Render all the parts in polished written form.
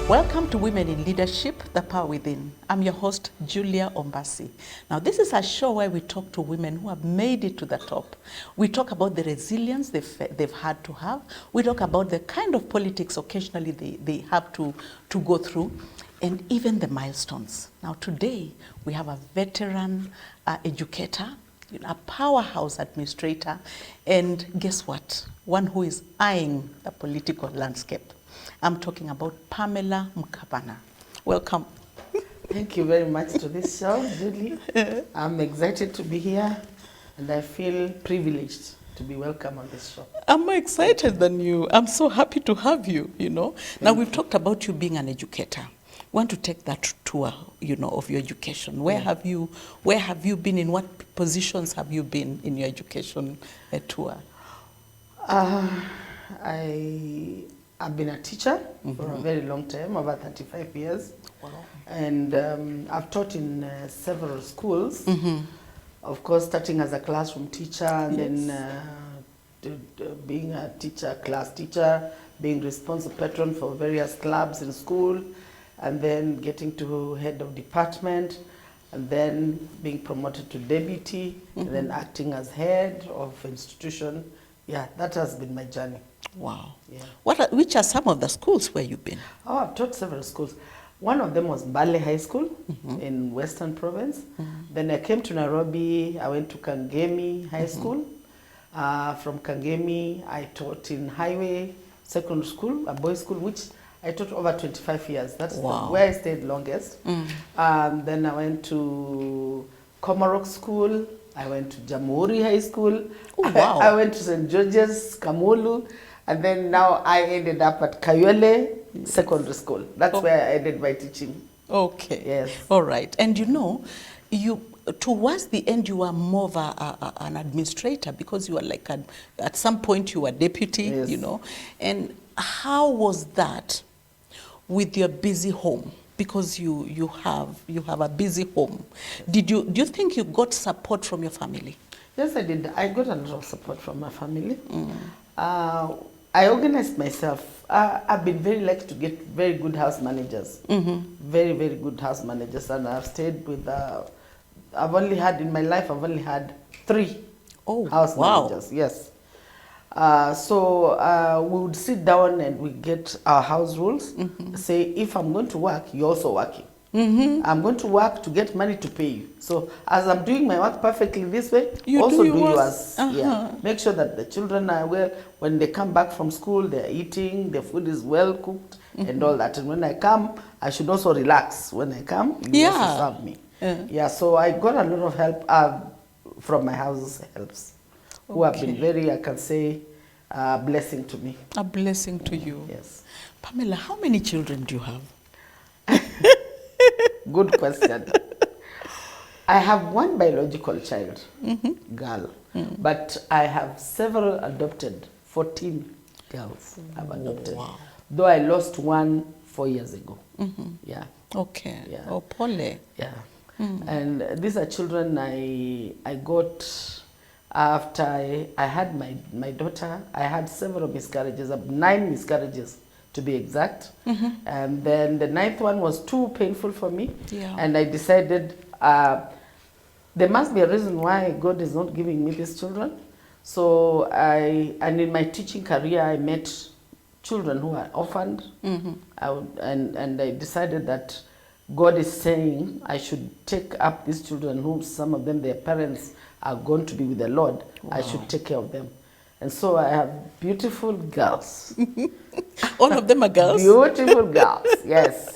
Welcome to Women in Leadership, The Power Within. I'm your host, Julia Ombasyi. Now, this is a show where we talk to women who have made it to the top. We talk about the resilience they've had to have. We talk about the kind of politics occasionally they have to go through, and even the milestones. Now, today, we have a veteran educator, a powerhouse administrator, and guess what? One who is eyeing the political landscape. I'm talking about Pamela Mukavana. Welcome. Thank you very much to this show, Julie. I'm excited to be here, and I feel privileged to be welcome on this show. I'm more excited than you. I'm so happy to have you, Now, we've talked about you being an educator. We want to take that tour, of your education. Where have you been? In what positions have you been in your education tour? I've been a teacher for a very long time, over 35 years. Wow. And I've taught in several schools. Of course, starting as a classroom teacher, and then being a teacher, class teacher, being responsible patron for various clubs in school, and then getting to head of department, and then being promoted to deputy, and then acting as head of institution. Yeah, that has been my journey. Wow. Yeah. Which are some of the schools where you've been? Oh, I've taught several schools. One of them was Mbale High School in Western Province. Then I came to Nairobi. I went to Kangemi High School. From Kangemi, I taught in Highway Secondary School, a boys' school, which I taught over 25 years. That's where I stayed longest. Then I went to Komarok School. I went to Jamhuri High School. Oh, wow. I went to St. George's, Kamulu. And then now I ended up at Kayole Secondary School. That's where I ended my teaching. Okay. Yes. All right. And you towards the end, you were more of an administrator, because you were like at some point you were deputy, Yes. And how was that with your busy home? Because you have a busy home. Do you think you got support from your family? Yes, I did. I got a lot of support from my family. I organized myself. I've been very lucky to get very good house managers. Very, very good house managers. And I've stayed with, I've only had 3 house managers. Yes. So we would sit down and we get our house rules. Say, if I'm going to work, you're also working. I'm going to work to get money to pay you. So as I'm doing my work perfectly this way, you also do yours. yours. Yeah. Make sure that the children are well. When they come back from school, they're eating, the food is well cooked and all that. And when I come, I should also relax. When I come, you also serve me. Yeah, so I got a lot of help from my house's helps, who have been very, I can say, blessing to me. A blessing to you. Yes. Pamela, how many children do you have? Good question. I have one biological child, girl, but I have several adopted, 14 girls I've adopted. Wow. Though I lost one 4 years ago. Yeah. Okay. Yeah. Oh, Pole. Yeah. And these are children I got after I had my daughter. I had several miscarriages, 9 miscarriages to be exact. And then the 9th one was too painful for me. Yeah. And I decided there must be a reason why God is not giving me these children. So and in my teaching career, I met children who are orphaned. And I decided that God is saying I should take up these children whom some of them, their parents are going to be with the Lord. Wow. I should take care of them. And so I have beautiful girls. All of them are girls? Beautiful girls, yes.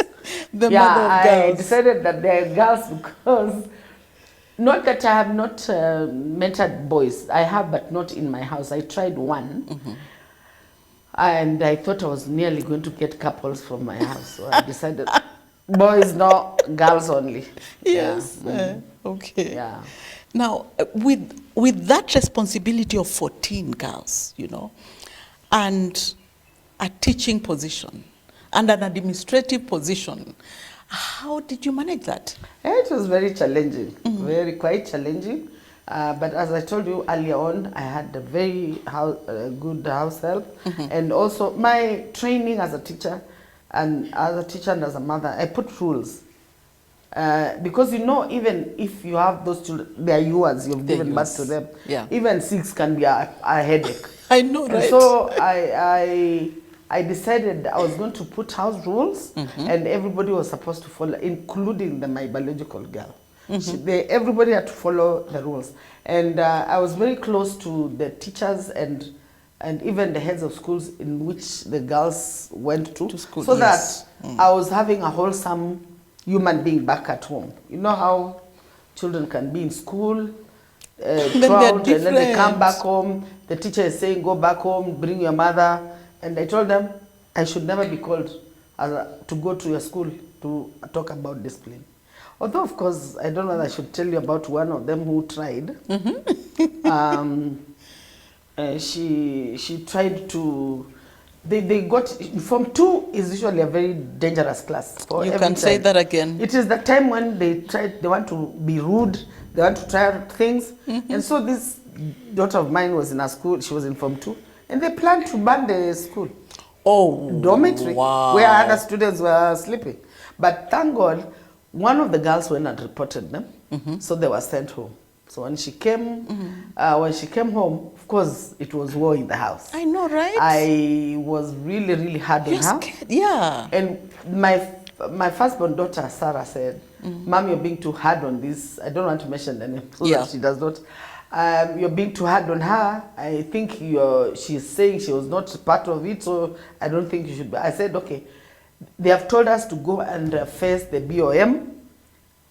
The mother of girls. I decided that they're girls because, not that I have not mentored boys. I have, but not in my house. I tried one. And I thought I was nearly going to get couples from my house. So I decided, boys no, girls only. Yes. Yeah. Okay. Yeah. Now, with that responsibility of 14 girls, and a teaching position and an administrative position, how did you manage that? It was very challenging, quite challenging. But as I told you earlier on, I had a very good house help. And also my training as a teacher And as a teacher and as a mother, I put rules. Because even if you have those children, they are yours, you've given birth to them. Yeah. Even 6 can be a headache. I know, right? And so I decided I was going to put house rules, and everybody was supposed to follow, including my biological girl. Everybody had to follow the rules. And I was very close to the teachers and even the heads of schools in which the girls went to school, so that I was having a wholesome human being back at home. You know how children can be in school, throughout, and then they come back home. The teacher is saying, go back home, bring your mother. And I told them I should never be called to go to your school to talk about discipline. Although, of course, I don't know whether I should tell you about one of them who tried. She tried to... They got... Form 2 is usually a very dangerous class. For you can say that again. It is the time when they want to be rude, they want to try things. And so this daughter of mine was in a school, she was in Form 2, and they planned to burn the school. Oh, dormitory, wow. where other students were sleeping. But thank God, one of the girls went and reported them, so they were sent home. So when she came, home, of course, it was war in the house. I know, right? I was really, really hard on her. Scared. Yeah. And my firstborn daughter, Sarah, said, Mom, you're being too hard on this. I don't want to mention the name so that she does not. You're being too hard on her. I think she's saying she was not part of it, so I don't think you should be. I said, okay, they have told us to go and face the BOM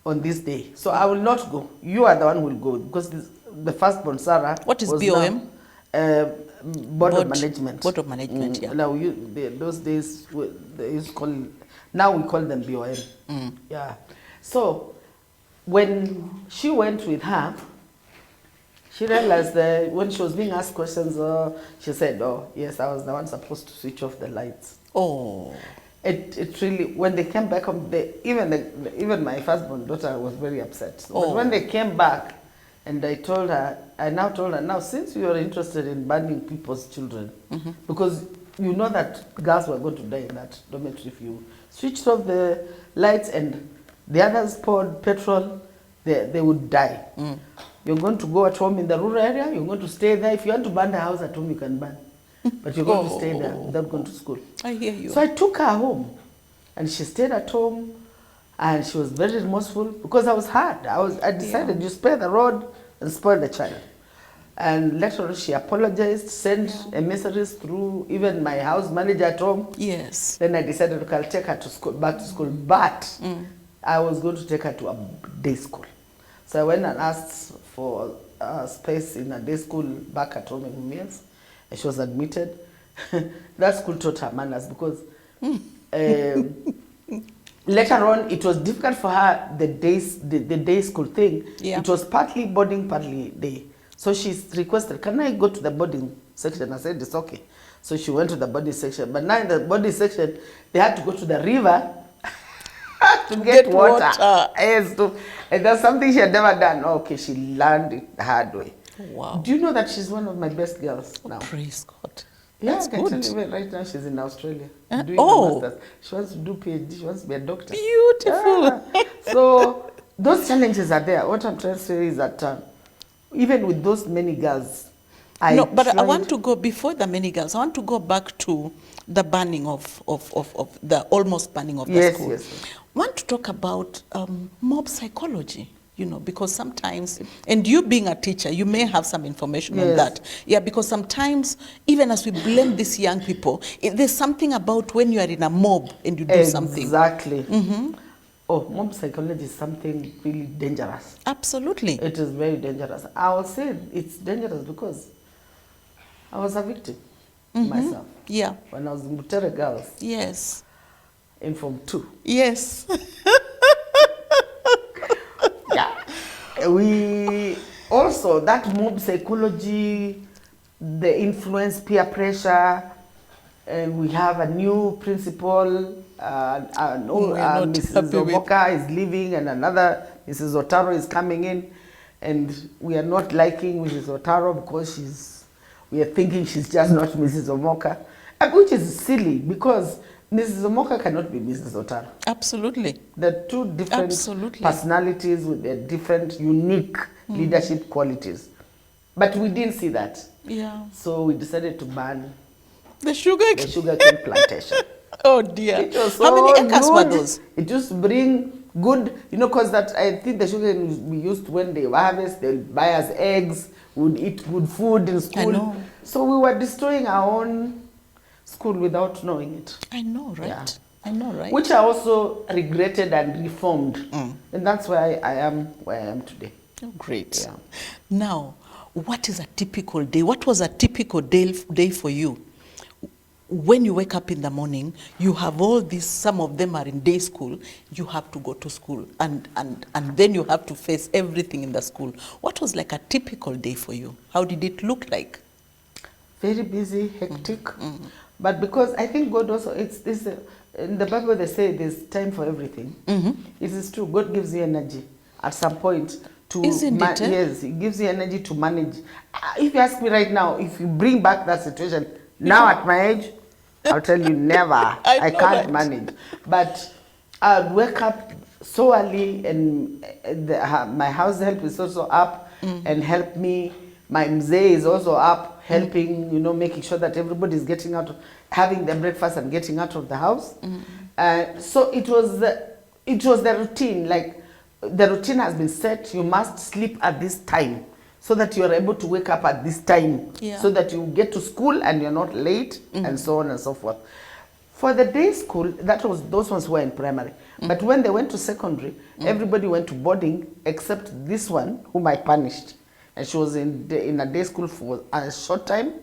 on this day. So I will not go. You are the one who will go, because the firstborn, Sarah... What is BOM? Board of Management. Board of Management, yeah. Now, those days, they used to call... Now we call them BOM. Yeah. So, when she went with her, she realized that when she was being asked questions, she said, oh, yes, I was the one supposed to switch off the lights. Oh. It really, when they came back home, even my firstborn daughter was very upset. So but when they came back, and I now told her, now since you are interested in burning people's children, because you know that girls were going to die in that dormitory if you switched off the lights and the others poured petrol, they would die. You're going to go at home in the rural area, you're going to stay there. If you want to burn the house at home, you can burn. But you're going to stay there without going to school. I hear you. So I took her home, and she stayed at home, and she was very remorseful because I was hard. I decided you spare the rod and spoil the child. And later on, she apologized, sent a messages through even my house manager at home. Yes. Then I decided, okay, I'll take her to school, back to school, but I was going to take her to a day school. So I went and asked for space in a day school back at home in Mumias. And she was admitted. That school taught her manners because later on it was difficult for her, the day school thing. Yeah. It was partly boarding, partly day. So she requested, can I go to the boarding section? I said, it's okay. So she went to the boarding section. But now in the boarding section, they had to go to the river to get water. Yes, and that's something she had never done. Okay, she learned it the hard way. Wow. Do you know that she's one of my best girls now? Praise God. Yeah, That's good. Even right now she's in Australia doing her masters. She wants to do PhD, she wants to be a doctor. Beautiful. Yeah. So those challenges are there. What I'm trying to say is that even with those many girls, I want to go, before the many girls, I want to go back to the banning of the almost banning of the school. Yes. I want to talk about mob psychology. You know, because sometimes, and you being a teacher, you may have some information on that. Yeah, because sometimes, even as we blame these young people, there's something about when you are in a mob and you do something. Exactly. Oh, mob psychology is something really dangerous. Absolutely. It is very dangerous. I will say it's dangerous because I was a victim myself. Yeah. When I was in Butere Girls. Yes. In Form 2. Yes. We also, that mob psychology, the influence, peer pressure, and we have a new principal, Mrs. Omoka is leaving and another Mrs. Otaro is coming in, and we are not liking Mrs. Otaro because we are thinking she's just not Mrs. Omoka, which is silly because Mrs. Omoka cannot be Mrs. Otara. Absolutely. They're two different Absolutely. personalities with their different, unique leadership qualities. But we didn't see that. Yeah. So we decided to ban The sugar. the sugarcane plantation. Oh dear. It was How many so acres were good. those? It used to bring good, because that I think the sugar we used when they harvest, they'll buy us eggs, would eat good food in school. I know. So we were destroying our own school without knowing it. I know, right? Yeah. I know, right? Which I also regretted and reformed. And that's why I am where I am today. Oh, great. Yeah. Now, what is a typical day? What was a typical day for you? When you wake up in the morning, you have all these, some of them are in day school, you have to go to school, and then you have to face everything in the school. What was like a typical day for you? How did it look like? Very busy, hectic. But because I think God also, it's this, in the Bible they say there's time for everything. It is true, God gives you energy at some point to Isn't it, eh? Yes, He gives you energy to manage. If you ask me right now, if you bring back that situation, now at my age, I'll tell you never. I know, can't right? manage. But I'd wake up so early, and my house help is also up and help me. My mzee is also up helping, making sure that everybody's getting out, having their breakfast and getting out of the house. So it was the routine. Like the routine has been set. You must sleep at this time so that you are able to wake up at this time, so that you get to school and you're not late, and so on and so forth. For the day school, those ones were in primary. But when they went to secondary, everybody went to boarding except this one, whom I punished. And she was in a day school for a short time,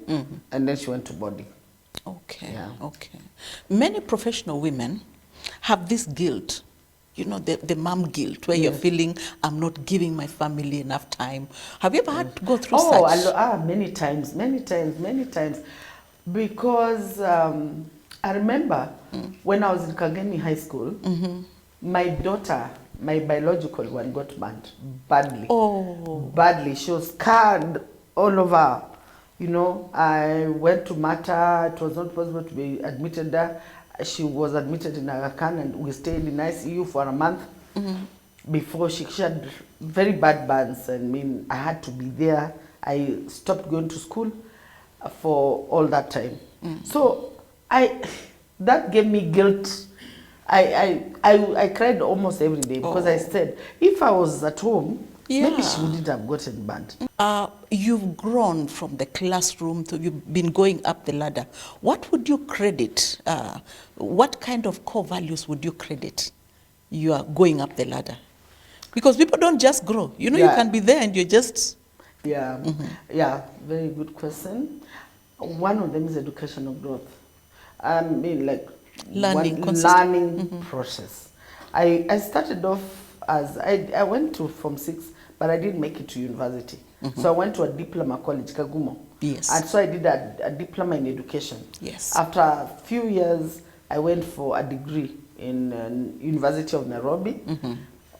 and then she went to boarding. Okay, Yeah. okay. Many professional women have this guilt, the mom guilt, where you're feeling, I'm not giving my family enough time. Have you ever had to go through such? Many times. Because I remember when I was in Kagemi High School, my daughter, my biological one, got banned badly. Oh. Badly. She was scarred all over. I went to Mata. It was not possible to be admitted there. She was admitted in Aga Khan, and we stayed in ICU for a month before she had very bad burns. I had to be there. I stopped going to school for all that time. So that gave me guilt. I cried almost every day because I said, if I was at home, maybe she wouldn't have gotten banned. You've grown from the classroom to you've been going up the ladder. What would you credit? What kind of core values would you credit you are going up the ladder? Because people don't just grow. You can be there and you're just... Yeah, very good question. One of them is educational growth. Learning process. I started off as, I went to Form 6, but I didn't make it to university. So I went to a diploma college, Kagumo. Yes. And so I did a diploma in education. Yes. After a few years, I went for a degree in University of Nairobi.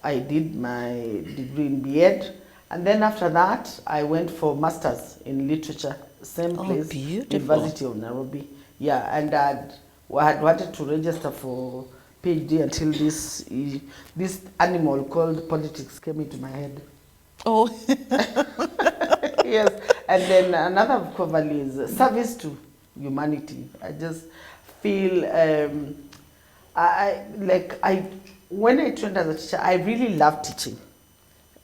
I did my degree in B.Ed. And then after that, I went for masters in literature, same place, beautiful. University of Nairobi. Yeah, and I had wanted to register for PhD until this animal called politics came into my head. Oh. Yes, and then another core value is service to humanity. I just feel when I trained as a teacher, I really love teaching.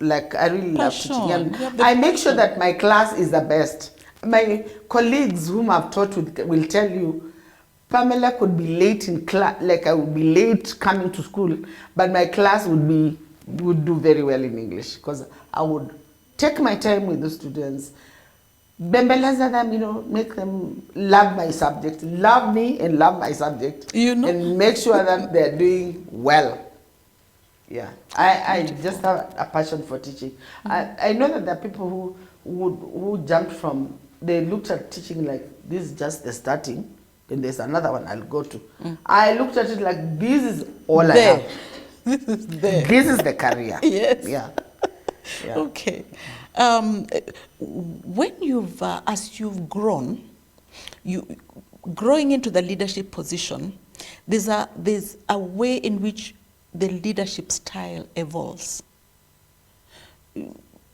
I really love teaching, and I make sure that my class is the best. My colleagues whom I've taught with will tell you, Pamela could be late in class, I would be late coming to school, but my class would do very well in English because I would take my time with the students, bembeleza them, make them love my subject, love me and love my subject, and make sure that they're doing well. Yeah, I just have a passion for teaching. I know that there are people who jumped from, they looked at teaching like this is just the starting, and there's another one I'll go to. I looked at it like this is all I have. This is the career. Yes. Yeah. Okay. When as you've grown, growing into the leadership position, there's a way in which the leadership style evolves.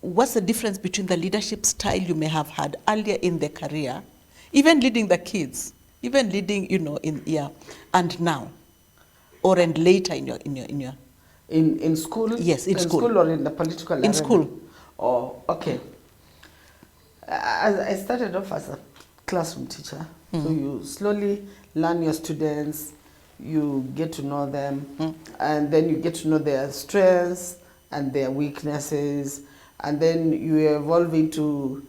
What's the difference between the leadership style you may have had earlier in the career, even leading the kids, even leading, and now, or and later in your in school? Yes, in school. Or in the political arena? In school. Oh, okay. I started off as a classroom teacher. So you slowly learn your students, you get to know them, and then you get to know their strengths and their weaknesses, and then you evolve into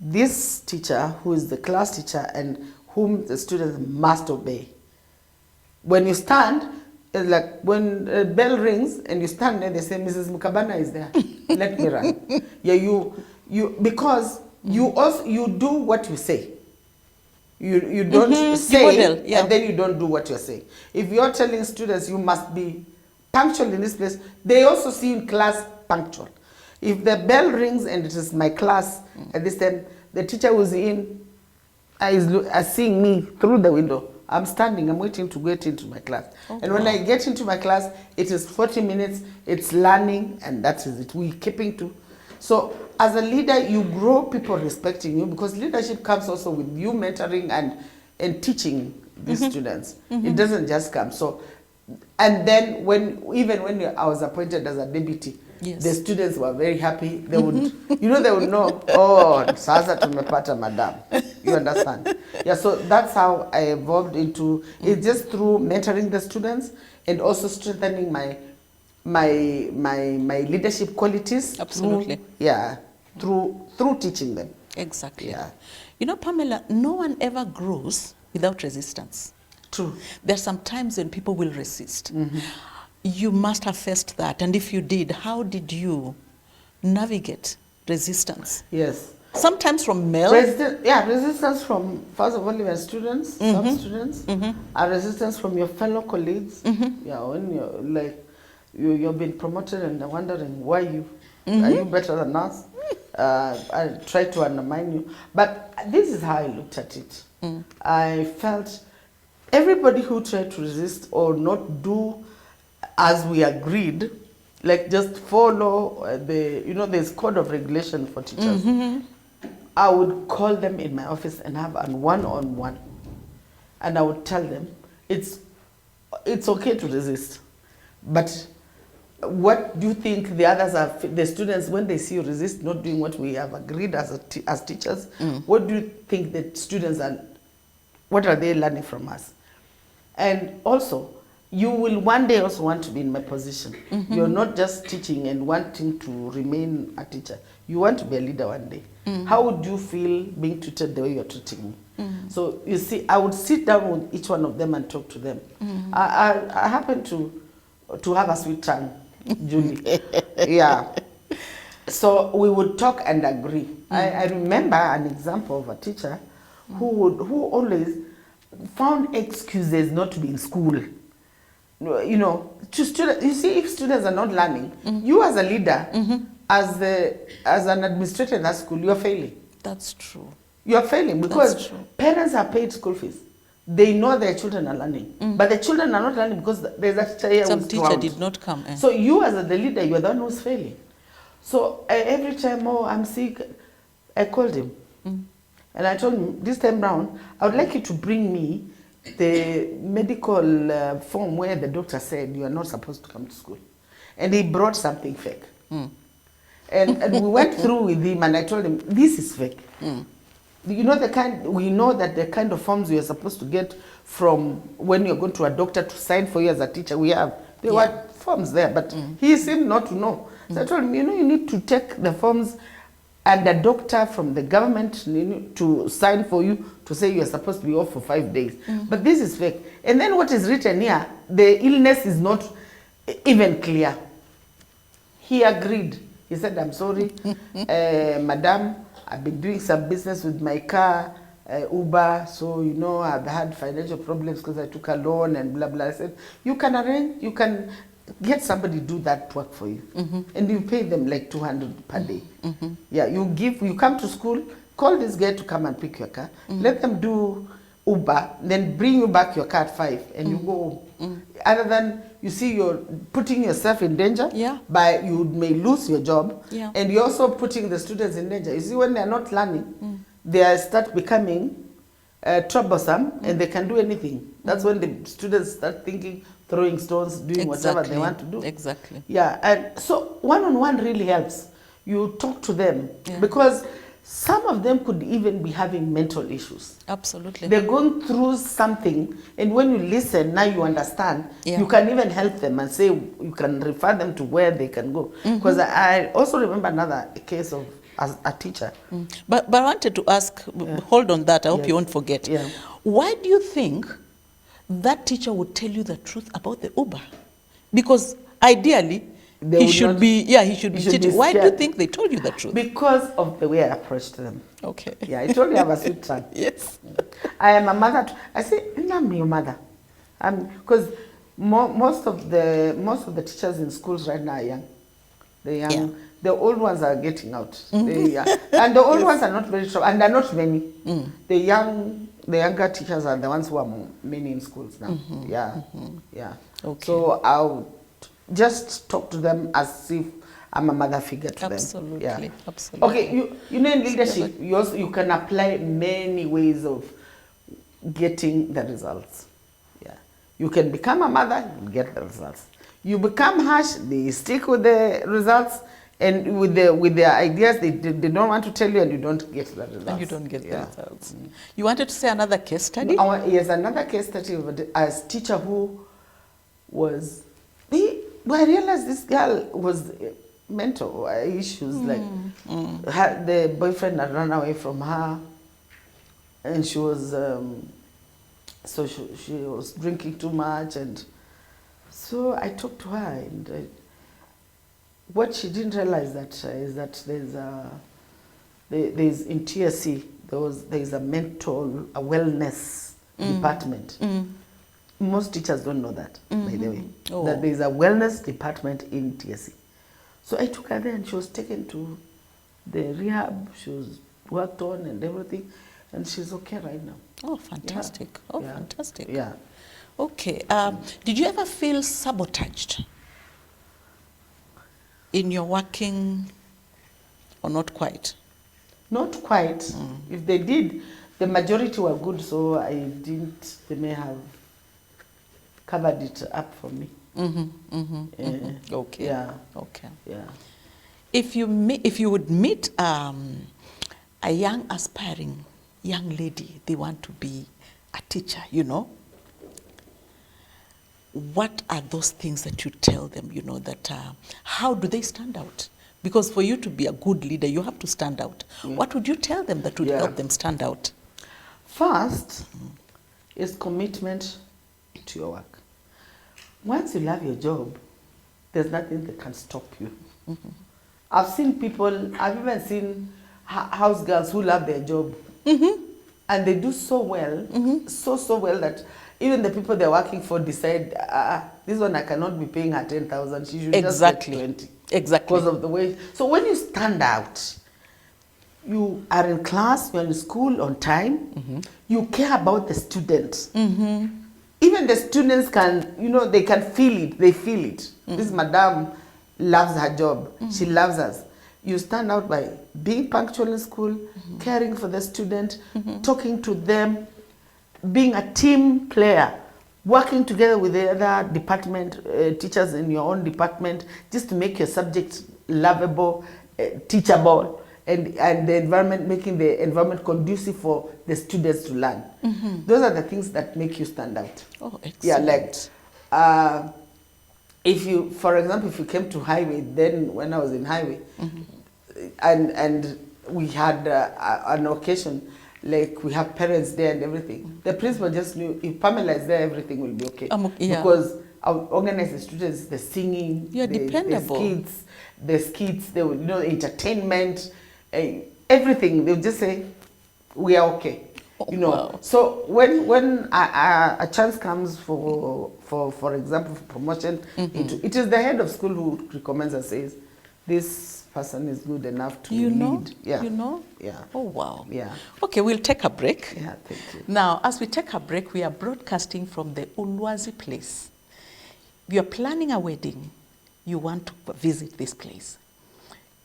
this teacher who is the class teacher and whom the students must obey. When you stand, it's like when a bell rings and you stand there, they say, Mrs. Mukavana is there. Let me run. Yeah, because you do what you say. You don't say and then you don't do what you're saying. If you're telling students you must be punctual in this place, they also see you in class punctual. If the bell rings and it is my class at this time, the teacher who's in is seeing me through the window. I'm standing, I'm waiting to get into my class. And when I get into my class, it is 40 minutes, it's learning, and that is it. We're keeping to. So as a leader, you grow people respecting you, because leadership comes also with you mentoring and teaching these students. It doesn't just come. So, and then even when I was appointed as a deputy, the students were very happy. They would, they would know, oh, sasa tumepata madam. You understand? Yeah, so that's how I evolved into, it's just through mentoring the students and also strengthening my leadership qualities. Absolutely. Through teaching them. Exactly. Yeah. Pamela, no one ever grows without resistance. True. There are some times when people will resist. You must have faced that, and if you did, how did you navigate resistance? Yes. Sometimes from male. Resistance from, first of all, your students, sub-students, and resistance from your fellow colleagues. Yeah, when you're like, you've been promoted and they're wondering why you, are you better than us? I try to undermine you. But this is how I looked at it. I felt everybody who tried to resist or not do as we agreed, like just follow there's code of regulation for teachers. I would call them in my office and have a one-on-one. And I would tell them, it's okay to resist. But what do you think the others are, the students, when they see you resist, not doing what we have agreed as teachers, what do you think the students are, what are they learning from us? And also, you will one day also want to be in my position. You're not just teaching and wanting to remain a teacher. You want to be a leader one day. How would you feel being treated the way you're treating me? So you see, I would sit down with each one of them and talk to them. I happen to have a sweet tongue, Julie. Yeah. So we would talk and agree. I remember an example of a teacher who always found excuses not to be in school. To students, you see, if students are not learning, you as a leader, as an administrator in that school, you are failing. That's true. You are failing because parents are paid school fees. They know their children are learning, but the children are not learning because there's a teacher here. Some teacher did not come. So you as the leader, you are the one who's failing. So every time, I'm sick, I called him. And I told him, this time round, I would like you to bring me the medical form where the doctor said you are not supposed to come to school. And he brought something fake. And we went through with him and I told him, this is fake. We know that the kind of forms you're supposed to get from when you're going to a doctor to sign for you as a teacher, we have. There were forms there, but he seemed not to know. So I told him, you need to take the forms and the doctor from the government to sign for you to say you are supposed to be off for 5 days. But this is fake. And then what is written here, the illness is not even clear. He agreed. He said, I'm sorry, madam, I've been doing some business with my car, Uber, so I've had financial problems because I took a loan and blah, blah. I said, you can arrange, you can get somebody to do that work for you. And you pay them like 200 per day. Yeah, you come to school, call this guy to come and pick your car, let them do Uber, then bring you back your car at 5 and you go home. Other than you see you're putting yourself in danger, by you may lose your job, and you're also putting the students in danger. You see, when they're not learning, they start becoming troublesome, and they can do anything. That's when the students start thinking, throwing stones, doing whatever they want to do. Exactly. Yeah, and so one-on-one really helps. You talk to them, because some of them could even be having mental issues. Absolutely. They're going through something, and when you listen, now you understand, you can even help them and say, you can refer them to where they can go. Because I also remember another case of a teacher. But I wanted to ask, hold on that, I hope you won't forget. Why do you think that teacher would tell you the truth about the Uber? Because ideally, he should be cheating. Why do you think they told you the truth? Because of the way I approached them. Okay. Yeah, I told you I have a sweet tongue. Yes. I am a mother. I say, I'm your mother. Because most of the teachers in schools right now are young. They're young. Yeah. The old ones are getting out. And the old ones are not very strong, and there are not many. The younger teachers are the ones who are many in schools now. Yeah. Okay. So I'll just talk to them as if I'm a mother figure to them. Absolutely. Absolutely. Okay, you know, in leadership, you can apply many ways of getting the results. Yeah. You can become a mother, you get the results. You become harsh, they stick with the results, and with their ideas, they don't want to tell you, and you don't get the results. And you don't get the results. You wanted to say another case study? Yes, another case study of a teacher who was... I realized this girl was mental issues, like the boyfriend had run away from her, and she was so she was drinking too much, and so I talked to her, and what she didn't realize is that there's in TSC there's a mental wellness department. Most teachers don't know that, by the way, that there's a wellness department in TSC. So I took her there, and she was taken to the rehab. She was worked on and everything, and she's okay right now. Oh, fantastic. Fantastic. Yeah. Okay. Did you ever feel sabotaged in your working, or not quite? Not quite. If they did, the majority were good, so they may have covered it up for me. Okay. Yeah. Okay. Yeah. If you would meet a young aspiring young lady, they want to be a teacher, you know, what are those things that you tell them, you know, that how do they stand out? Because for you to be a good leader, you have to stand out. What would you tell them that would help them stand out? First is commitment to your work. Once you love your job, there's nothing that can stop you. I've seen people, I've even seen house girls who love their job. And they do so well, so well that even the people they're working for decide, this one I cannot be paying her 10,000, she should just get 20. Exactly. Because of the way. So when you stand out, you are in class, you're in school on time, you care about the student. Even the students can, you know, they can feel it, they feel it. This madam loves her job, she loves us. You stand out by being punctual in school, caring for the student, talking to them, being a team player, working together with the other department, teachers in your own department, just to make your subject lovable, teachable, and the environment, making the environment conducive for the students to learn. Those are the things that make you stand out. Oh, excellent. Yeah, like, if you, for example, if you came to highway, then when I was in highway, and we had an occasion, like we have parents there and everything, the principal just knew if Pamela is there, everything will be okay. Because I would organize the students, the singing, the skits, they would, you know, entertainment, everything. They would just say, we are okay. You know. Wow. So when a chance comes for example, for promotion, it is the head of school who recommends and says, this person is good enough to You know? lead. Yeah. You know? Yeah. Oh, wow. Yeah. Okay, we'll take a break. Yeah, thank you. Now, as we take a break, we are broadcasting from the Ombasyi place. If you're planning a wedding, you want to visit this place.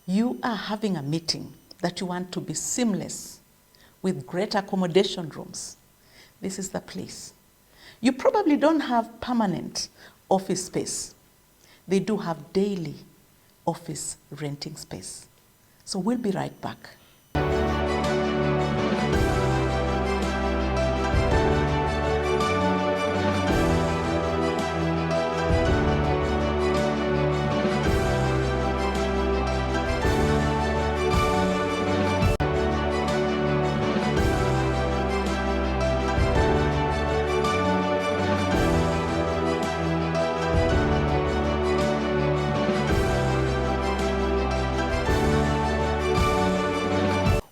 You are having a meeting that you want to be seamless with great accommodation rooms. This is the place. You probably don't have permanent office space. They do have daily office renting space. So we'll be right back.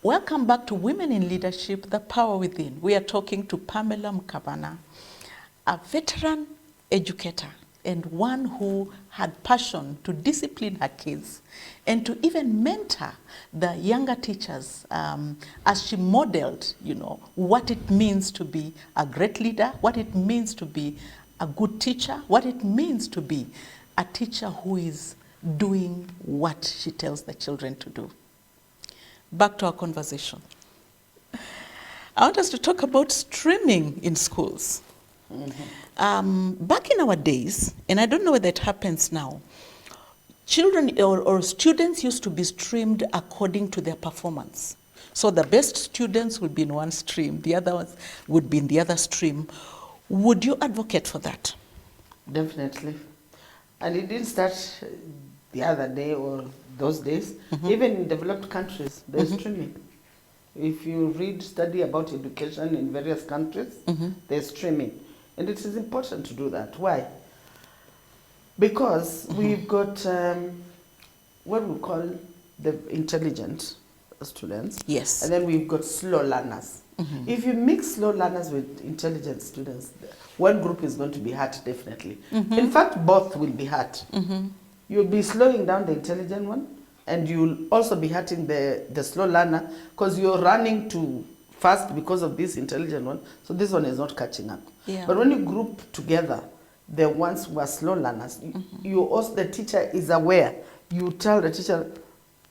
Welcome back to Women in Leadership, The Power Within. We are talking to Pamela Mukavana, a veteran educator and one who had passion to discipline her kids and to even mentor the younger teachers as she modeled, what it means to be a great leader, what it means to be a good teacher, what it means to be a teacher who is doing what she tells the children to do. Back to our conversation. I want us to talk about streaming in schools. Back in our days, and I don't know whether it happens now, children or students used to be streamed according to their performance. So the best students would be in one stream, the other ones would be in the other stream. Would you advocate for that? Definitely. And it didn't start the other day or those days. Even in developed countries, there's streaming. If you study about education in various countries, there's streaming. And it is important to do that. Why? Because we've got what we call the intelligent students. Yes. And then we've got slow learners. If you mix slow learners with intelligent students, one group is going to be hurt, definitely. In fact, both will be hurt. You'll be slowing down the intelligent one, and you'll also be hurting the slow learner because you're running too fast because of this intelligent one. So this one is not catching up. Yeah. But when you group together the ones who are slow learners, you also, the teacher is aware. You tell the teacher,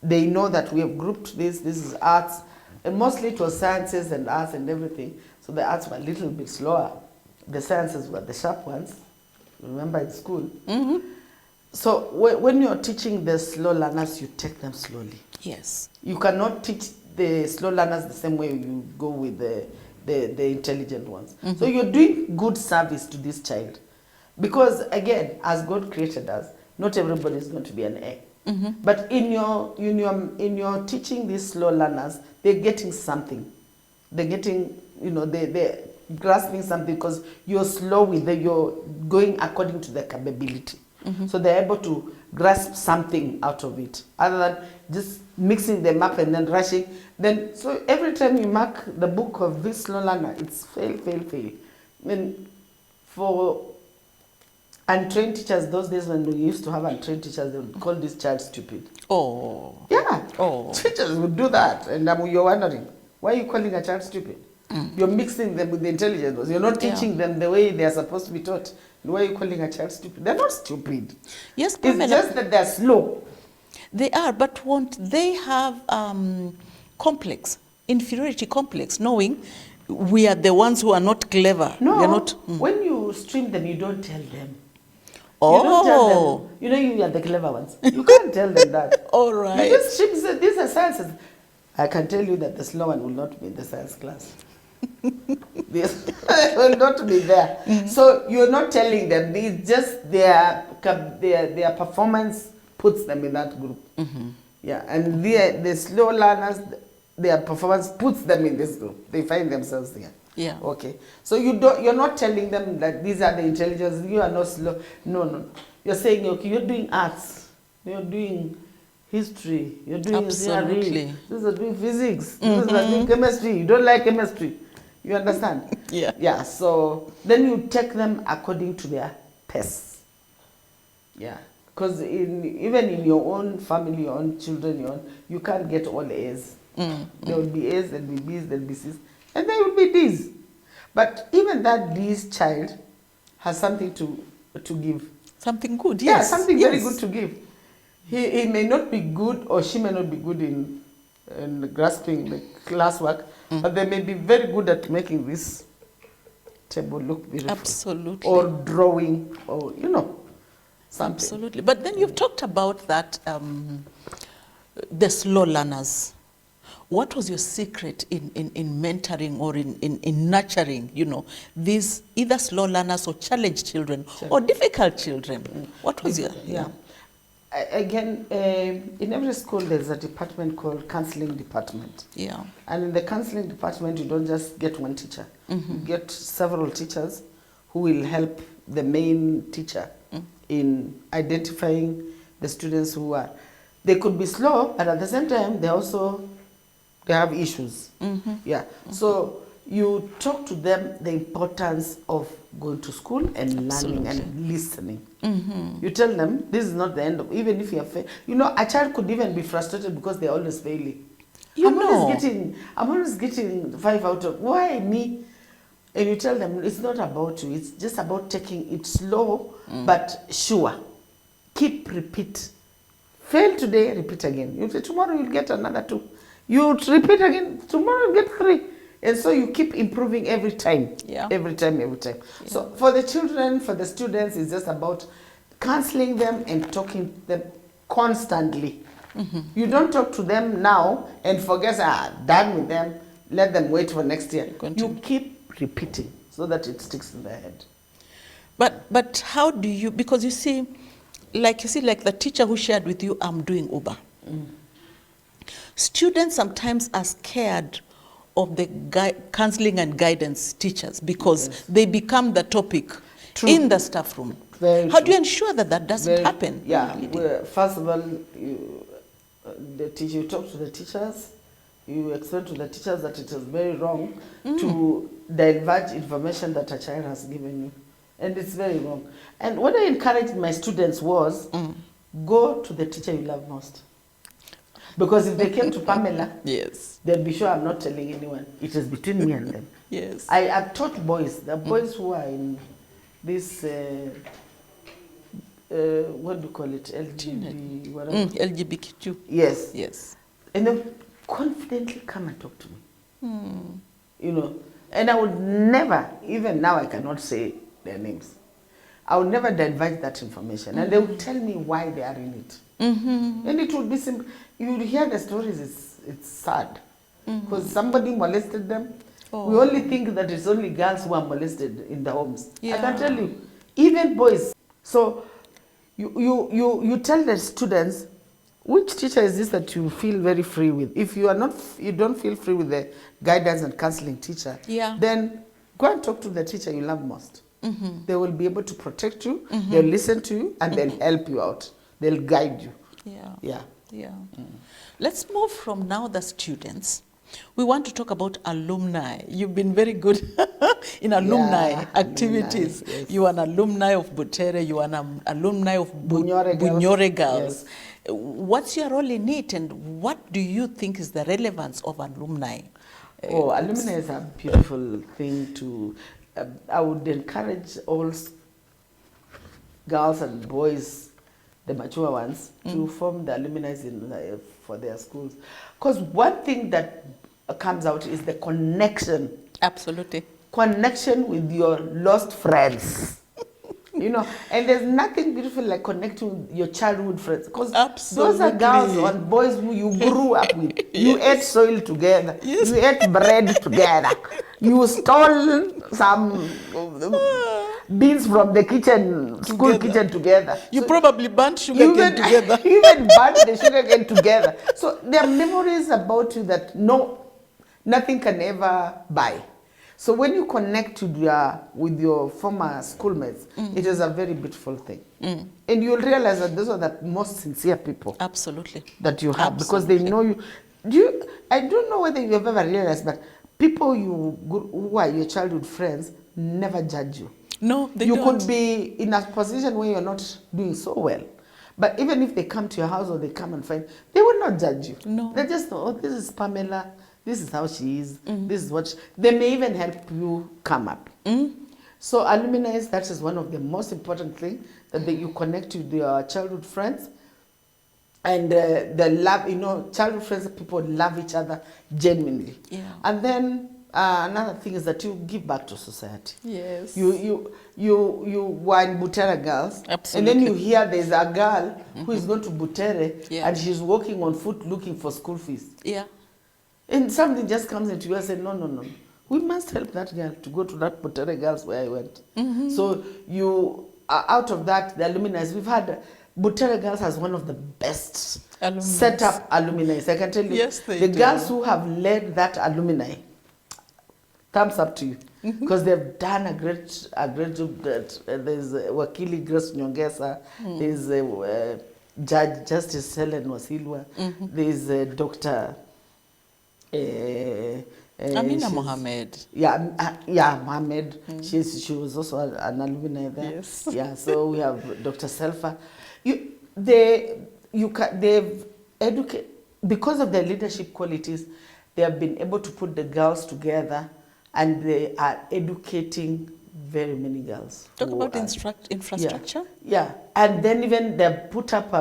they know that we have grouped this is arts, and mostly it was sciences and arts and everything. So the arts were a little bit slower. The sciences were the sharp ones, remember in school. So when you're teaching the slow learners, you take them slowly. Yes. You cannot teach the slow learners the same way you go with the intelligent ones. So you're doing good service to this child. Because again, as God created us, not everybody is going to be an A. But in your teaching these slow learners, they're getting something. They're getting, they're grasping something because you're slow with them, you're going according to their capability. So they're able to grasp something out of it, other than just mixing them up and then rushing. Then, so every time you mark the book of this slow learner, it's fail, fail, fail. I mean, for untrained teachers, those days when we used to have untrained teachers, they would call this child stupid. Oh. Yeah. Oh. Teachers would do that, and you're wondering, why are you calling a child stupid? You're mixing them with the intelligent ones. You're not teaching them the way they're supposed to be taught. Why are you calling a child stupid? They're not stupid. Yes, Pamela. It's just that they're slow. They are, but won't they have complex, inferiority complex, knowing we are the ones who are not clever? No, we are not, when you stream them, you don't tell them. Oh. You don't tell them, you are the clever ones. You can't tell them that. All right. You just stream, these are sciences. I can tell you that the slow one will not be in the science class. They will not be there. So you're not telling them. It's just their performance puts them in that group. Yeah, and the slow learners, their performance puts them in this group. They find themselves there. Yeah. Okay. So you're not telling them that these are the intelligence. You are not slow. No. You're saying, okay, you're doing arts. You're doing history. You're doing Absolutely. These are doing physics. These are doing chemistry. You don't like chemistry. You understand? Yeah. Yeah. So then you take them according to their pace. Yeah. Because even in your own family, your own children, you can't get all A's. There will be A's, there will be B's, there will be C's, and there will be D's. But even that D's child has something to give. Something good, Yeah, yes. something very good to give. He may not be good, or she may not be good in grasping the classwork, but they may be very good at making this table look beautiful. Absolutely. Or drawing, or something. Absolutely. But then you've talked about that, the slow learners. What was your secret in mentoring or in nurturing, these either slow learners or challenged children or difficult children? What was your... Yeah. Again, in every school there's a department called counseling department. Yeah. And in the counseling department you don't just get one teacher. You get several teachers who will help the main teacher in identifying the students who are... They could be slow, but at the same time they have issues. Yeah. So you talk to them the importance of going to school and learning and listening. You tell them this is not the end of, even if you are a child could even be frustrated because they're always failing. I'm always getting 5 out of, why me? And you tell them it's not about you, it's just about taking it slow but sure. Keep repeat. Fail today, repeat again. You say tomorrow you'll get another 2. You repeat again, tomorrow you get 3. And so you keep improving every time. Yeah. Every time. Yeah. So for the children, for the students, it's just about counseling them and talking to them constantly. You don't talk to them now and forget, done with them, let them wait for next year. You keep repeating so that it sticks in their head. But how do you, because you see like the teacher who shared with you, I'm doing Uber. Students sometimes are scared of the counseling and guidance teachers because they become the topic in the staff room. How do you ensure that doesn't happen? Yeah, well, first of all, you talk to the teachers, you explain to the teachers that it is very wrong to divulge information that a child has given you. And it's very wrong. And what I encouraged my students was, go to the teacher you love most. Because if they came to Pamela, yes, they'll be sure I'm not telling anyone. It is between me and them. Yes. I have taught boys, the boys who are in this, what do you call it, LGBTQ. Yes. Yes. And they confidently come and talk to me. And I would never, even now I cannot say their names, I would never divulge that information. And they would tell me why they are in it. And it would be simple. You would hear the stories, it's sad. Because somebody molested them. We only think that it's only girls who are molested in the homes. I can tell you, even boys. So you tell the students, which teacher is this that you feel very free with? If you don't feel free with the guidance and counseling teacher, then go and talk to the teacher you love most. They will be able to protect you, they'll listen to you, and they'll help you out. They'll guide you. Yeah. Let's move from now the students. We want to talk about alumni. You've been very good in alumni activities. Alumni, yes. You are an alumni of Butere, you are an alumni of Bunyore Girls. Yes. What's your role in it, and what do you think is the relevance of alumni? Alumni is a beautiful thing to... I would encourage all girls and boys, the mature ones, to form the alumni for their schools. Because one thing that comes out is the connection. Absolutely. Connection with your lost friends. And there's nothing beautiful like connecting with your childhood friends. Because those are girls and boys who you grew up with. You ate soil together. Yes. You ate bread together. You stole some beans from the school kitchen together. You probably burnt sugar cane together. Even burnt the sugar cane together. So there are memories about you that nothing can ever buy. So when you connect with your former schoolmates, it is a very beautiful thing. And you'll realize that those are the most sincere people. Absolutely. That you have. Because they know you. I don't know whether you've ever realized, but people who are your childhood friends never judge you. No, they don't. You could be in a position where you're not doing so well. But even if they come to your house or they come and find, they will not judge you. No. They just know, oh, this is Pamela, this is how she is, this is what they may even help you come up. So alumni, that is one of the most important things, that you connect with your childhood friends. And the love, childhood friends, people love each other genuinely. Yeah. And then another thing is that you give back to society. Yes. You were in Butere Girls. Absolutely. And then you hear there's a girl who is going to Butere, Yeah. and she's walking on foot looking for school fees. Yeah. And something just comes into you and says, no. We must help that girl to go to that Butere Girls where I went. So you are out of that, the alumni. We've had Butere Girls has one of the best set up alumni. I can tell you, Yes, they the do. girls who have led that alumni, thumbs up to you, because they've done a great job. That there's Wakili Grace Nyongesa, there's Judge Justice Helen Wasilwa, there's Dr. Amina Mohammed. Yeah, Mohammed. She was also an alumni there. Yes. Yeah, so we have Dr. Selfa. They've educated, because of their leadership qualities, they have been able to put the girls together, and they are educating very many girls. Talk about infrastructure. Yeah, and then even they put up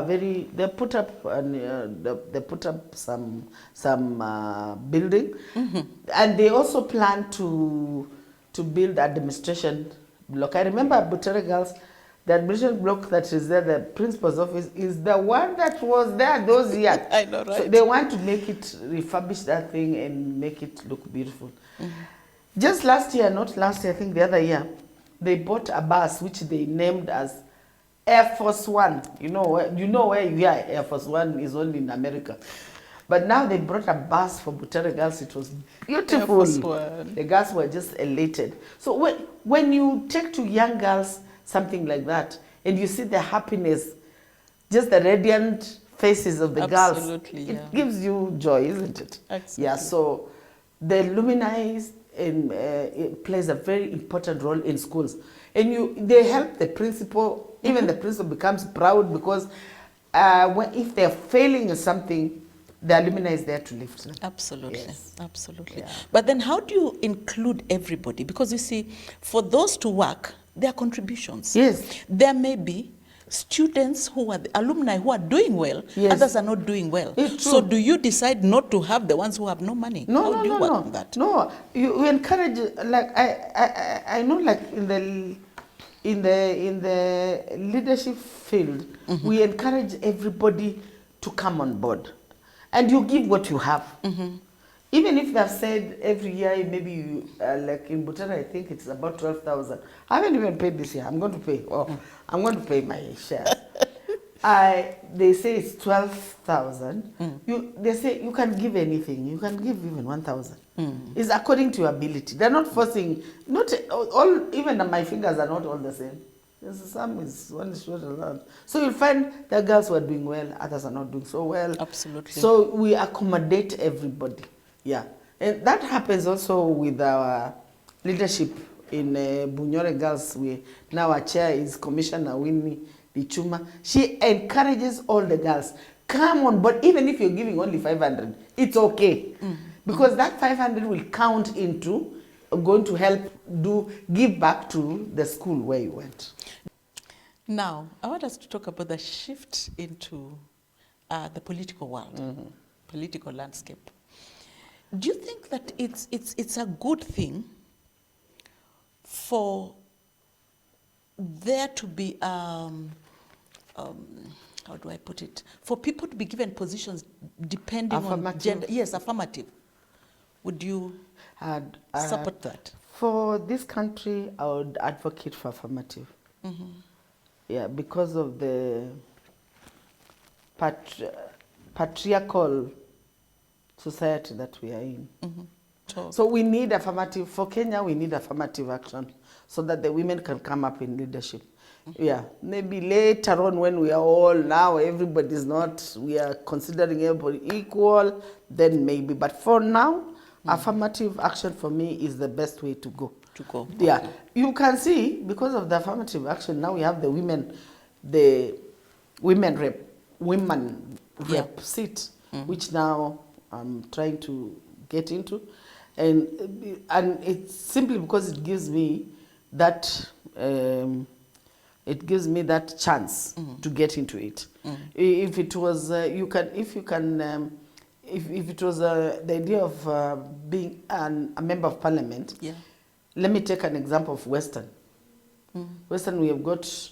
some building, and they also plan to build administration block. I remember Butere Girls, the administration block that is there, the principal's office, is the one that was there those years. I know, right? So they want to make it, refurbish that thing and make it look beautiful. Just last year, not last year, I think the other year, they bought a bus which they named as Air Force One. You know where you hear Air Force One is only in America. But now they brought a bus for Butere Girls. It was beautiful. Air Force One. The girls were just elated. So when you take to young girls something like that, and you see the happiness, just the radiant faces of the girls, it gives you joy, isn't it? Absolutely. Yeah, so the alumni it plays a very important role in schools. And they help the principal, even the principal becomes proud, because if they're failing in something, the alumni is there to lift them. Absolutely, Yes. absolutely. Yeah. But then how do you include everybody? Because you see, for those to work, there are contributions. Yes. There may be students who are the alumni who are doing well, Yes. others are not doing well. It's So true. do you decide not to have the ones who have no money? How do you work on that? No, you encourage, like I know, like in the leadership field, we encourage everybody to come on board, and you give what you have. Even if they've said every year, maybe you, like in Butere, I think it's about 12,000. I haven't even paid this year. I'm going to pay. I'm going to pay my share. They say it's 12,000. They say you can give anything. You can give even 1,000. It's according to your ability. They're not forcing. Not all. Even my fingers are not all the same. One is short and long. So you'll find the girls who are doing well, others are not doing so well. Absolutely. So we accommodate everybody. Yeah, and that happens also with our leadership in Bunyore Girls. Now our chair is Commissioner Winnie Bichuma. She encourages all the girls, come on board, even if you're giving only 500, it's okay. Because that 500 will count into going to help give back to the school where you went. Now, I want us to talk about the shift into the political world, political landscape. Do you think that it's a good thing for there to be, how do I put it, for people to be given positions depending on gender? Yes, affirmative. Would you support that? For this country, I would advocate for affirmative. Yeah, because of the patriarchal society that we are in. So we need affirmative. For Kenya, we need affirmative action so that the women can come up in leadership. Yeah, maybe later on when we are all, now everybody's not, we are considering everybody equal, then maybe. But for now, affirmative action for me is the best way to go. Yeah, okay. You can see, because of the affirmative action, now we have the women, the women rep Yeah. seat, which now I'm trying to get into, and it's simply because it gives me that chance to get into it. If it was if it was the idea of being a member of parliament, Yeah. let me take an example of Western. Western, we have got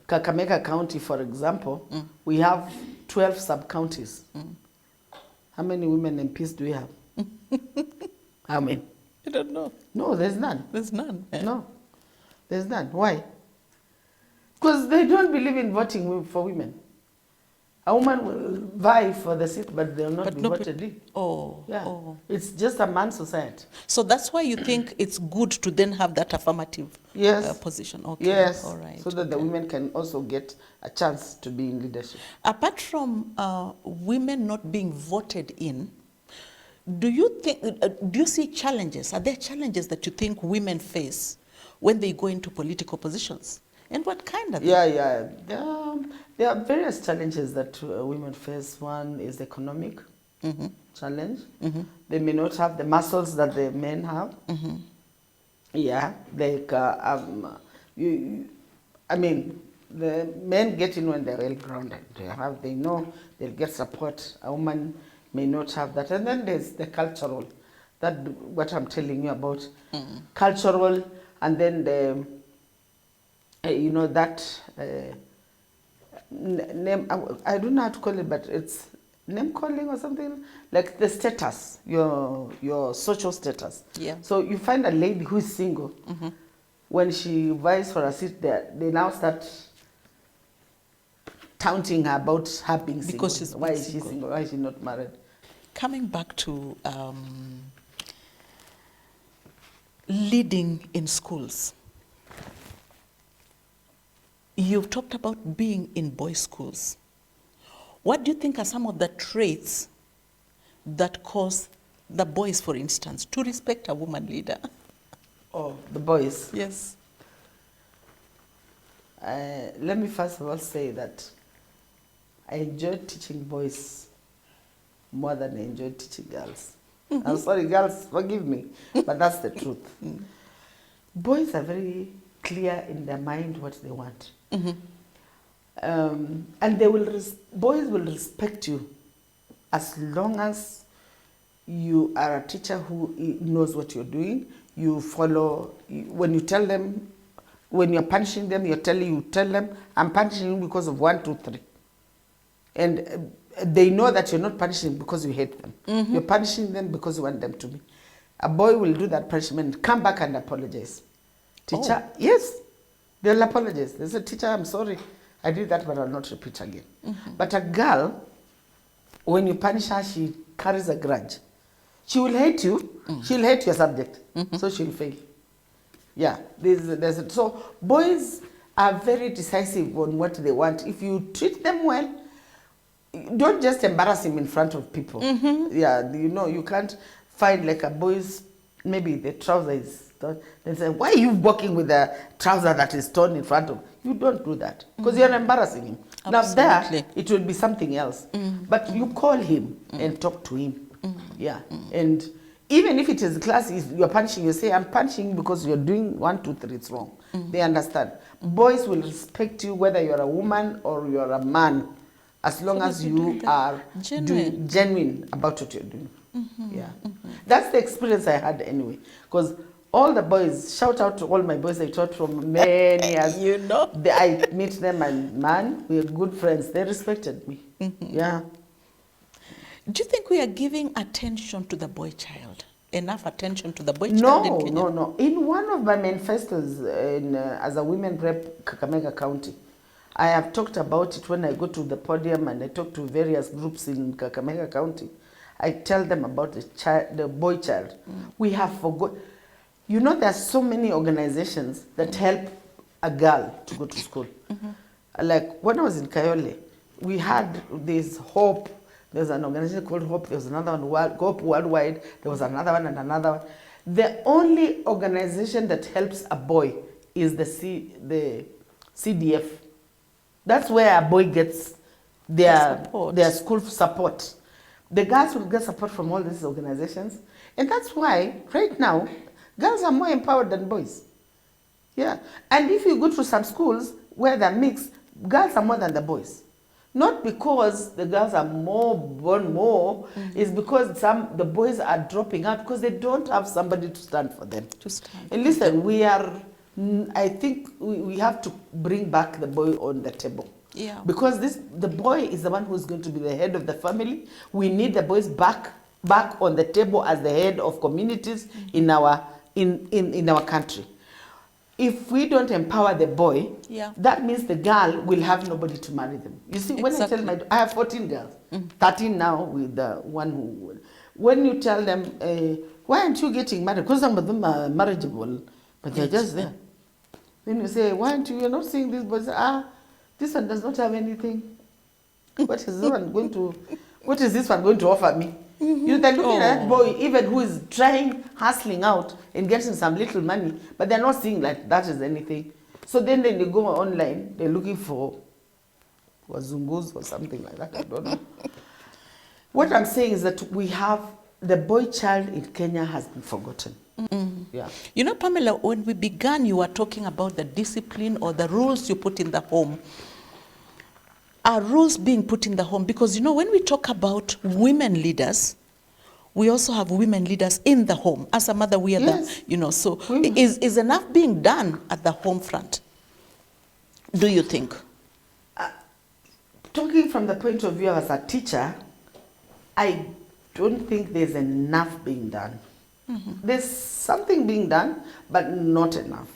Kakamega County, for example. We have 12 sub-counties. How many women MPs do we have? How many? I don't know. No, there's none. There's none. No, there's none. Why? Because they don't believe in voting for women. A woman will vie for the seat, but they'll not be voted in. Oh. Yeah. Oh. It's just a man's society. So that's why you think it's good to then have that affirmative Yes. position. Okay. Yes. All right. So that the women can also get a chance to be in leadership. Apart from women not being voted in, do you think? Do you see challenges? Are there challenges that you think women face when they go into political positions? And what kind of? Yeah. There are various challenges that women face. One is economic challenge. They may not have the muscles that the men have. Yeah, like I mean, the men get in when they're well grounded. They know they'll get support. A woman may not have that. And then there's the cultural, that what I'm telling you about, cultural, and then the that name, I don't know how to call it, but it's name calling or something, like the status, your social status. Yeah. So you find a lady who is single, when she vies for a seat there, they now start taunting her about her being single. Because she's Why being is she single. single? Why is she not married? Coming back to leading in schools. You've talked about being in boys' schools. What do you think are some of the traits that cause the boys, for instance, to respect a woman leader? Oh, the boys. Yes. Let me first of all say that I enjoyed teaching boys more than I enjoyed teaching girls. I'm sorry, girls, forgive me, but that's the truth. Boys are very clear in their mind what they want. And boys will respect you as long as you are a teacher who knows what you're doing. You follow, when you tell them, when you're punishing them, you tell them, I'm punishing you because of 1, 2, 3. And they know that you're not punishing because you hate them. You're punishing them because you want them to be. A boy will do that punishment, come back and apologize. Teacher, yes, they'll apologize. They say, teacher, I'm sorry, I did that, but I'll not repeat again. But a girl, when you punish her, she carries a grudge. She will hate you, she'll hate your subject, so she'll fail. Yeah, so boys are very decisive on what they want. If you treat them well, don't just embarrass him in front of people. Yeah, you can't find like a boy's, maybe the trouser is torn, then say, why are you walking with a trouser that is torn in front of? You don't do that, because you're embarrassing him. Absolutely. Now there, it will be something else. But you call him and talk to him. Yeah, and even if it is class, you're punishing, you say, I'm punishing because you're doing 1, 2, 3, it's wrong. They understand. Boys will respect you whether you're a woman or you're a man, as long as you are genuine about what you're doing. Yeah, that's the experience I had anyway. Because all the boys, shout out to all my boys I taught from many years. I meet them and man, we are good friends. They respected me. Yeah. Do you think we are giving attention to the boy child? Enough attention to the boy child in Kenya? No. In one of my manifestos as a women rep Kakamega County, I have talked about it when I go to the podium and I talk to various groups in Kakamega County. I tell them about the boy child. We have forgot. You know, there are so many organizations that help a girl to go to school. Like when I was in Kayole, we had this Hope. There's an organization called Hope. There was another one, Hope Worldwide. There was another one and another one. The only organization that helps a boy is the CDF. That's where a boy gets their support. school support. The girls will get support from all these organizations. And that's why, right now, girls are more empowered than boys. Yeah. And if you go to some schools where they're mixed, girls are more than the boys. Not because the girls are born more, it's because the boys are dropping out because they don't have somebody to stand for them. And listen, I think we have to bring back the boy on the table. Yeah. Because the boy is the one who's going to be the head of the family. We need the boys back on the table as the head of communities in our country. If we don't empower the boy, that means the girl will have nobody to marry them. You see, when I tell I have 14 girls, 13 now with the one who, when you tell them, why aren't you getting married? Because some of them are marriageable, but they're just there. Then you say, why aren't you're not seeing this boy? This one does not have anything. What is this one going to offer me? They're looking at that boy, even who is hustling out and getting some little money, but they're not seeing like that is anything. So then they go online, they're looking for wazungus or something like that, I don't know. What I'm saying is that the boy child in Kenya has been forgotten. Yeah. You know, Pamela, when we began, you were talking about the discipline or the rules you put in the home. Are rules being put in the home? Because, you know, when we talk about women leaders, we also have women leaders in the home. As a mother, we are so is enough being done at the home front? Do you think? Talking from the point of view as a teacher, I don't think there's enough being done. There's something being done, but not enough.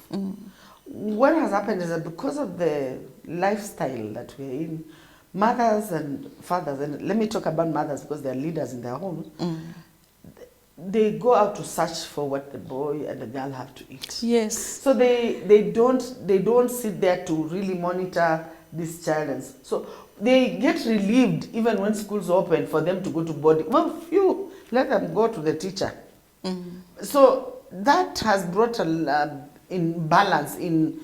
What has happened is that because of the lifestyle that we're in, mothers and fathers, and let me talk about mothers because they're leaders in their homes, they go out to search for what the boy and the girl have to eat. Yes. So they don't sit there to really monitor these children. So they get relieved even when schools open for them to go to boarding. Well, let them go to the teacher. So that has brought a imbalance in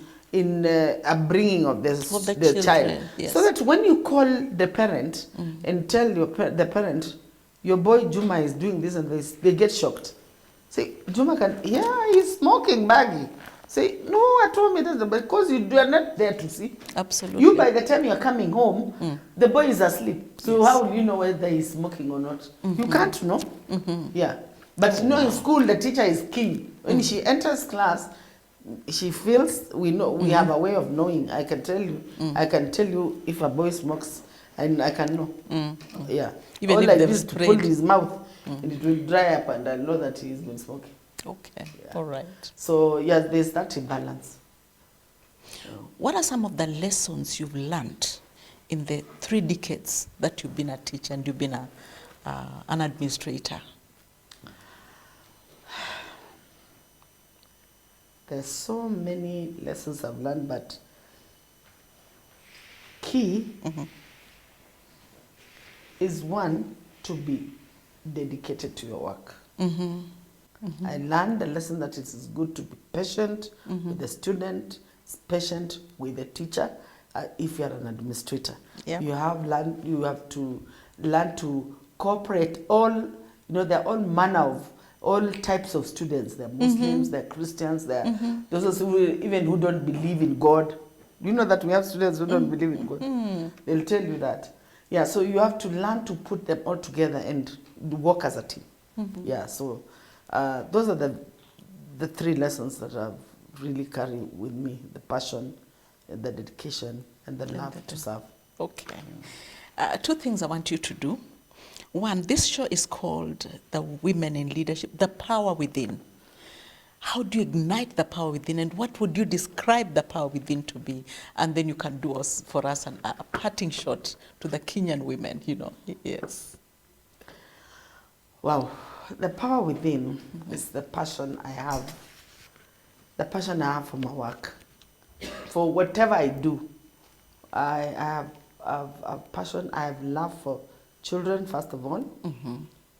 upbringing of the child. Yes. So that when you call the parent and tell the parent, your boy Juma is doing this and this, they get shocked. Say, Juma he's smoking baggy. Say, no, I told me that because you are not there to see. Absolutely. You, by the time you're coming home, the boy is asleep. So how will you know whether he's smoking or not? You can't know. Yeah. But you know, in school, the teacher is key. When she enters class, she feels, we have a way of knowing. I can tell you if a boy smokes, and I can know. Yeah. Even all if I they've do is to sprayed. pull his mouth, and it will dry up, and I know that he's been smoking. Okay. Yeah. All right. So yeah, there's that imbalance. What are some of the lessons you've learned in the 3 decades that you've been a teacher and you've been an administrator? There's so many lessons I've learned, but key is one, to be dedicated to your work. I learned the lesson that it is good to be patient with the student, patient with the teacher, if you're an administrator. Yeah. You have to learn to cooperate there are all manner of all types of students. They're Muslims, they're Christians, they're those who don't believe in God. You know that we have students who don't believe in God. They'll tell you that. Yeah, so you have to learn to put them all together and work as a team. Yeah, so those are the 3 lessons that I've really carried with me: the passion, the dedication, and the love to serve. Okay. 2 things I want you to do. One, this show is called The Women in Leadership, The Power Within. How do you ignite the power within, and what would you describe the power within to be? And then you can do for us a parting shot to the Kenyan women, Yes. Wow. The power within is the passion I have. The passion I have for my work. For whatever I do, I have a passion, I have love for children, first of all.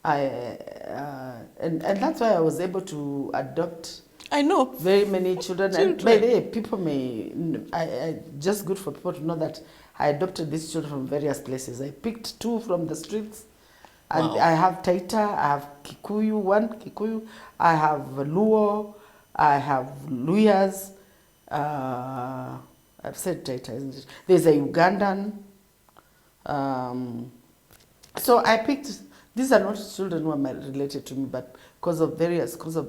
And that's why I was able to adopt I know. Very many children. And Children. by the way, people may, just good for people to know that I adopted these children from various places. I picked 2 from the streets. And Wow. I have Taita, I have Kikuyu, 1 Kikuyu, I have Luo, I have Luyas, I've said Taita, isn't it? There's a Ugandan. So I picked, these are not children who are related to me, but because of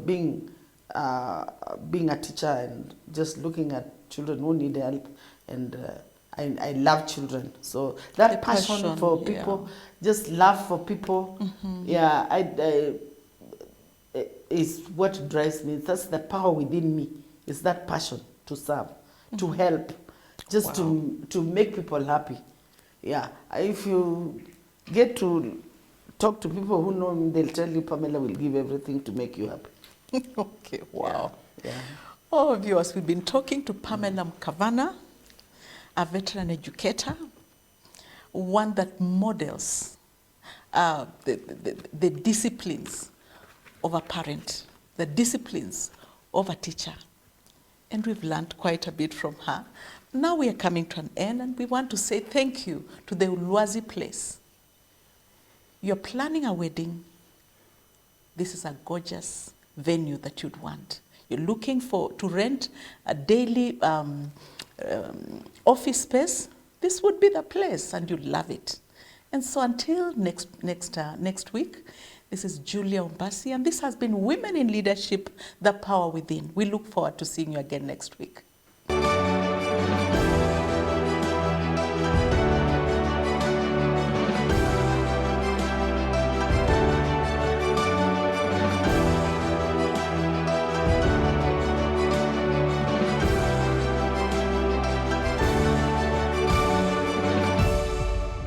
being a teacher and just looking at children who need help, and I love children. So that The passion, for people, just love for people, is what drives me. That's the power within me. It's that passion to serve, to help, just to make people happy. Yeah, if you get to talk to people who know me, they'll tell you Pamela will give everything to make you happy. Okay, wow. Yeah. Oh, viewers, we've been talking to Pamela Mukavana, a veteran educator, one that models the disciplines of a parent, the disciplines of a teacher. And we've learned quite a bit from her. Now we are coming to an end, and we want to say thank you to the Ombasyi place. You're planning a wedding. This is a gorgeous venue that you'd want. You're looking to rent a daily office space. This would be the place, and you'd love it. And so until next week, this is Julia Ombasyi, and this has been Women in Leadership, The Power Within. We look forward to seeing you again next week.